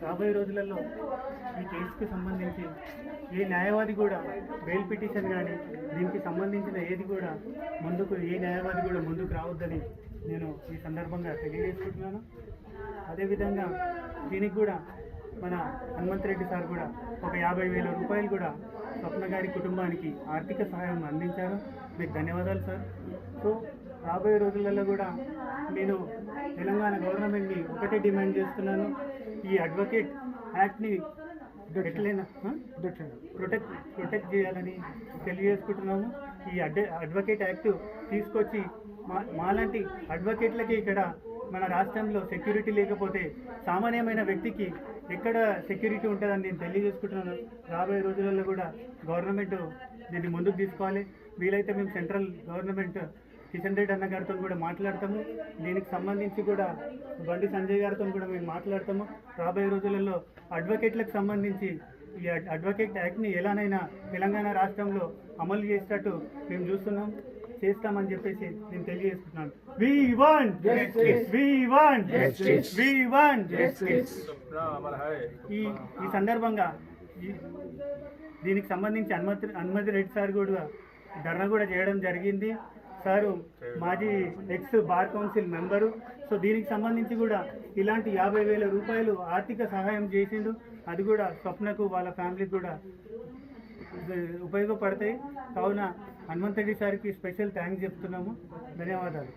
రాబోయే రోజులలో ఈ కేసుకు సంబంధించి ఏ న్యాయవాది కూడా బెయిల్ పిటిషన్ కానీ దీనికి సంబంధించిన ఏది కూడా ఏ న్యాయవాది కూడా ముందుకు రావద్దని నేను ఈ సందర్భంగా తెలియజేసుకుంటున్నాను. అదేవిధంగా దీనికి కూడా మన హనుమంత్ రెడ్డి సార్ కూడా ఒక 50,000 రూపాయలు కూడా స్వప్న గారి కుటుంబానికి ఆర్థిక సహాయం అందించారు. మీకు ధన్యవాదాలు సార్. సో రాబోయే రోజులలో కూడా నేను తెలంగాణ గవర్నమెంట్ని ఒకటే డిమాండ్ చేస్తున్నాను, ఈ అడ్వకేట్ యాక్ట్ని ఎట్లయినా ప్రొటెక్ట్ చేయాలని తెలియజేసుకుంటున్నాము. ఈ అడ్వకేట్ యాక్ట్ తీసుకొచ్చి మాలాంటి అడ్వకేట్లకి ఇక్కడ మన రాష్ట్రంలో సెక్యూరిటీ లేకపోతే సామాన్యమైన వ్యక్తికి ఎక్కడ సెక్యూరిటీ ఉంటుందని నేను తెలియజేసుకుంటున్నాను. రాబోయే రోజులలో కూడా గవర్నమెంట్ దీన్ని ముందుకు తీసుకోవాలి. వీలైతే మేము సెంట్రల్ గవర్నమెంట్ కిషన్ రెడ్డి అన్న గారితో కూడా మాట్లాడతాము. దీనికి సంబంధించి కూడా బండి సంజయ్ గారితో కూడా మేము మాట్లాడతాము. రాబోయే రోజులలో అడ్వకేట్లకు సంబంధించి ఈ అడ్వకేట్ యాక్ట్ని ఎలానైనా తెలంగాణ రాష్ట్రంలో అమలు చేసేటట్టు మేము చేస్తామని చెప్పేసి నేను తెలియజేస్తున్నాను. ఈ సందర్భంగా దీనికి సంబంధించి హనుమంత్ రెడ్డి సార్ కూడా ధర్నా కూడా చేయడం జరిగింది. సారు మాజీ X bar council member. So దీనికి సంబంధించి కూడా ఇలాంటి 50,000 రూపాయలు ఆర్థిక సహాయం చేసిండు. అది కూడా స్వప్నకు వాళ్ళ ఫ్యామిలీకి కూడా ఉపయోగపడతాయి. కావున హనుమంత్ రెడ్డి సార్కి స్పెషల్ థ్యాంక్స్ చెప్తున్నాము. ధన్యవాదాలు.